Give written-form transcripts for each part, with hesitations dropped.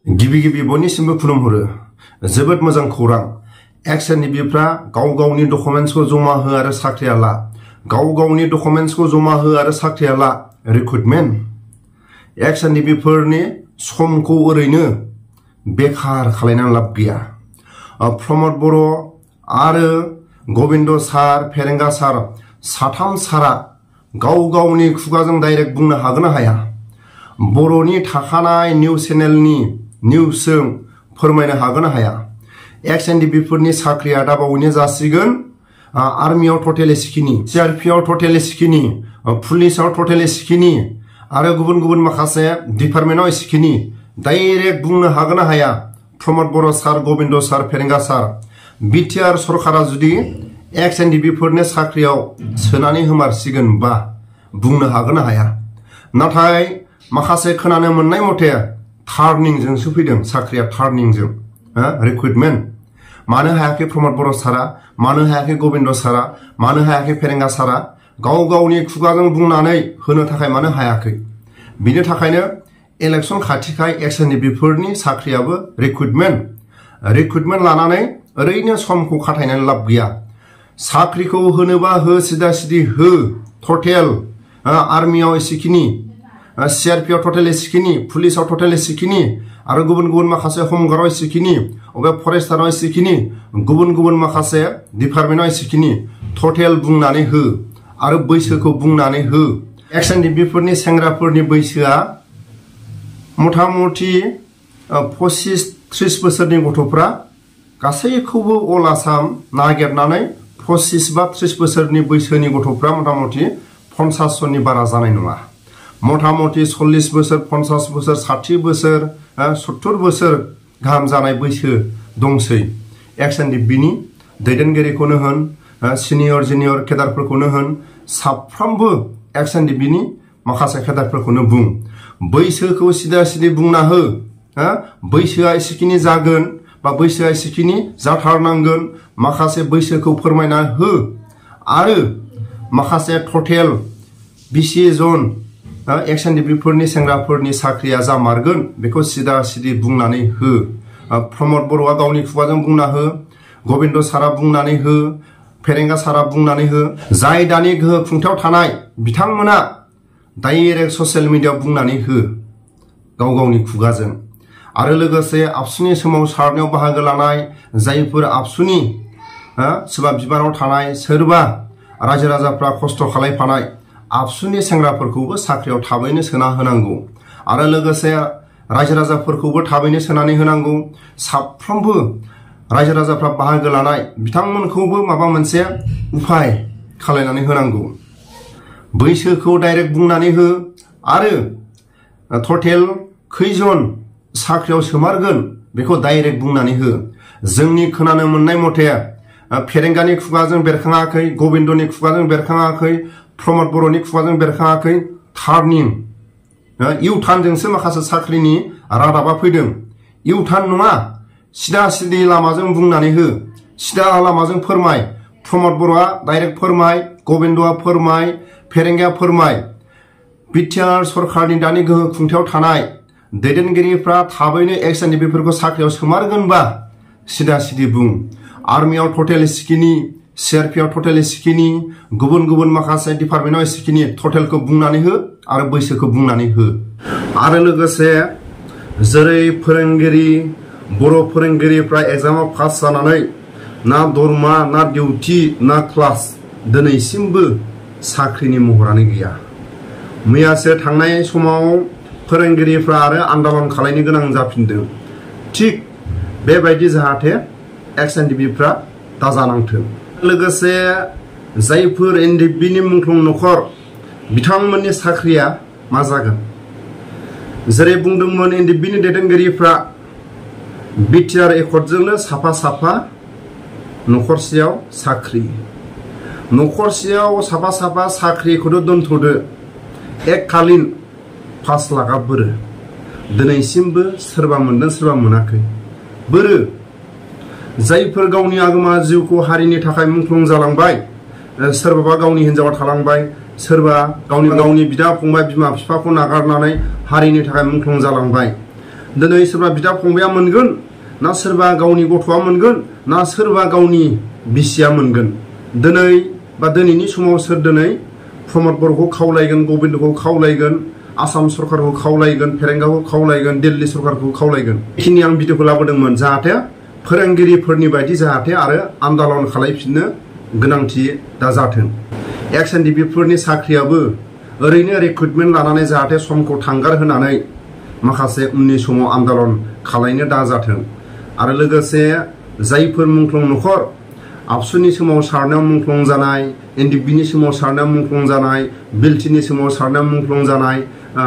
गिबि बयनिसिमबो खुलुमहरो जोबोद मोजां खौरां EX Ndfbफ्रा गाव गावनि डकुमेन्ट्सखौ जमा हो आरो साख्रिया ला गाव गावनि डकुमेन्ट्सखौ जमा हो आरो साख्रिया ला रिक्रुटमेन्ट EX Ndfबफोरनि समखौ ओरैनो बेखार खालायनानै लाब गैया प्रमद बर' आरो गबिन्द सार फेरेंगा सार साथाम सारा गाव गावनि खुगाजों डाइरेक्ट बुंनो हागोन ना हाया बर'नि थाखानाय निउज चेनेलनि निउसजों फोरमायनो हागोन ना हाया EX Ndfबफोरनि साख्रिया दाबावैनो जासिगोन आर्मियाव टटेल सिखिनि CRPआव टटेल सिखिनि पुलिसाव टटेल सिखिनि आरो गुबुन माखासे डिपार्टमेन्टआव सिखिनि डाइरेक्ट बुंनो हागोन ना हाया प्रमद बर' सार गबिन्द सार फेरेंगा सार बिटिआर सरकारा जुदि EX Ndfबफोरनि साख्रियाव सोनानै होमारसिगोन बा बुंनो हागोन ना हाया नाथाय माखासे खोनानो मोननाय मथे टार्निंजोंसो फैदों साख्रिया टार्निंजों रिक्रुटमेन्ट मानो हायाखै प्रमद बर' सारा मानो हायाखै गबिन्द सारा मानो हायाखै फेरेंगा सारा गाव गावनि खुगाजों बुंनानै होनो थाखाय मानो हायाखै बिनि थाखायनो इलेक्शन खाथिखाय EX Ndfबफोरनि साख्रियाबो रिक्रुटमेन्ट लानानै ओरैनो समखौ खाथायनानै लाब गैया साख्रिखौ होनोबा हो सिदा सिदि हो टटेल आर्मियाव एसेखिनि CRPआव टटेल एसेखिनि पुलिसाव टटेल एसेखिनि आरो गुबुन माखासे हमगाराव एसेखिनि अबे फरेस्टाराव एसेखिनि गुबुन माखासे डिपार्टमेन्टआव एसेखिनि टटेल बुंनानै हो आरो बैसोखौ बुंनानै हो EX Ndfबफोरनि सेंग्राफोरनि बैसोआ मथा मथि 25-30 बोसोरनि गथ'फ्रा गासैखौबो अल आसाम नागिरनानै 25 बा 30 बोसोरनि बैसोनि गथ'फ्रा मथा मथि 50 जननि बारा जानाय नङा मथा मथि 40 बोसोर 50 बोसोर 60 बोसोर 70 बोसोर गाहाम जानाय बैसो दंसै EX Ndfबनि दैदेनगिरिखौनो होन सिनियर जुनियर केडारफोरखौनो होन साफ्रोमबो EX Ndfबनि माखासे केडारफोरखौनो बुं बैसोखौ सिदा सिदि बुंना हो बैसोआ एसेखिनि जागोन बा बैसोआ एसेखिनि जाथारनांगोन माखासे बैसोखौ फोरमायना हो आरो माखासे टटेल बेसे जन EX Ndfबफोरनि सेंग्राफोरनि साख्रिया जामारगोन बेखौ सिदा सिदि बुंनानै हो प्रमद बर'आ गावनि खुगाजों बुंना हो गबिन्द सारा बुंनानै हो फेरेंगा सारा बुंनानै हो जाय दानि गोहो खुंथायाव थानाय बिथांमोना डाइरेक्ट ससियेल मिडियाआव बुंनानै हो गाव गावनि खुगाजों आरो लोगोसे आबसुनि सोमावसारनायाव बाहागो लानाय जायफोर आबसुनि सोरबा बिबानाव थानाय सोरबा रायजो राजाफ्रा खस्थ' खालायफानाय आबसुनि सेंग्राफोरखौबो साख्रियाव थाबैनो सोना होनांगौ आरो लोगोसे रायजो राजाफोरखौबो थाबैनो सोनानै होनांगौ साफ्रोमबो रायजो राजाफ्रा बाहागो लानाय बिथांमोनखौबो माबा मोनसे उपाय खालायनानै होनांगौ बैसोखौ डाइरेक्ट बुंनानै हो आरो टटेल खैजन साख्रियाव सोमारगोन बेखौ डाइरेक्ट बुंनानै हो जोंनि खोनानो मोननाय मथे फेरेंगानि खुगाजों बेरखाङाखै गबिन्दनि खुगाजों बेरखाङाखै प्रमद बर'नि खुगाजों बेरखाङाखै टार्निं इउटार्नजोंसो माखासे साख्रिनि रादाबा फैदों इउटार्न नङा सिदा सिदि लामाजों बुंनानै हो सिदा लामाजों फोरमाय प्रमद बर'आ डाइरेक्ट फोरमाय गबिन्दआ फोरमाय फेरेंगाया फोरमाय बिटिआर सरकारनि दानि गोहो खुंथायाव थानाय दैदेनगिरिफ्रा थाबैनो EX Ndfबफोरखौ साख्रियाव सोमारगोनबा सिदा सिदि बुं आर्मियाव टटेल सिखिनि CRPआव टटेल सिखिनि गुबुन माखासे डिपार्टमेन्टआव सिखिनि टटेलखौ बुंनानै हो आरो बैसोखौ बुंनानै हो आरो लोगोसे जेरै फोरोंगिरि बर' फोरोंगिरिफ्रा एग्जामाव पास जानानै ना दरमा ना डिउटि ना क्लास दिनैसिमबो साख्रिनि महरानो गैया मैयासो थांनाय समाव फोरोंगिरिफ्रा आरो आन्दालन खालायनो गोनां जाफिनदों थिग बेबायदि जाहाथे EX Ndfबफ्रा दाजानांथों लोगोसे जायफोर Ndfबनि मुंख्लं नखर बिथांमोननि साख्रिया मा जागोन जेरै बुंदोंमोन Ndfबनि दैदेनगिरिफ्रा बिटिआर एकर्डजोंनो साफा नखरसेयाव साफा साख्रिखौनो दोनथ'दो एककालीन 5 लाखा बोरो दिनैसिमबो सोरबा मोनदों सोरबा मोनाखै बोरो जायफोर गावनि आगोमा जिउखौ हारिनि थाखाय मुंख्लं जालांबाय सोरबाबा गावनि हिन्जावा थालांबाय सोरबा गावनि बिदा फंबाय बिमा बिफाखौ नागारनानै हारिनि थाखाय मुंख्लं जालांबाय दिनै सोरबा बिदा फंबाया मोनगोन ना सोरबा गावनि गथ'आ मोनगोन ना सोरबा गावनि बिसिया मोनगोन दिनै बा दिनैनि समाव सोर दिनै प्रमद बर'खौ खावलायगोन गबिन्दखौ खावलायगोन आसाम सरकारखौ खावलायगोन फेरेंगाखौ खावलायगोन दिल्ली सरकारखौ खावलायगोन बेखिनि आं भिडिअखौ लाबोदोंमोन जाहाथे फोरोंगिरिफोरनि बायदि जाहाथे आरो आन्दालन खालायफिननो गोनांथि दा जाथों एक्स एनडिबिफोरनि साख्रियाबो ओरैनो रिक्रुटमेन्ट लानानै जाहाथे समखौ थांगार होनानै माखासे उननि समाव आन्दालन खालायनो दा जाथों आरो लोगोसे जायफोर मुंख्लं नखर आबसुनि समाव सारनायाव मुंख्लं जानाय एनडिबिनि समाव सारनायाव मुंख्लं जानाय बिलटिनि समाव सारनायाव मुंख्लं जानाय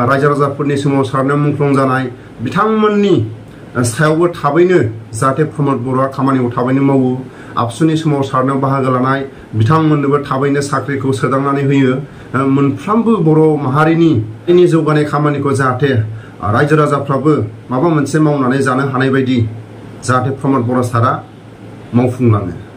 रायजो राजाफोरनि समाव सारनायाव मुंख्लं जानाय बिथांमोननि सायावबो थाबैनो जाहाथे प्रमद बर'आ खामानिखौ थाबैनो मावो आबसुनि समाव सारनायाव बाहागो लानाय बिथांमोननोबो थाबैनो साख्रिखौ सोदांनानै होयो मोनफ्रोमबो बर' माहारिनि जौगानाय खामानिखौ जाहाथे रायजो राजाफ्राबो माबा मोनसे मावनानै जानो हानाय बायदि जाहाथे प्रमद बर' सारा मावफुंलाङो।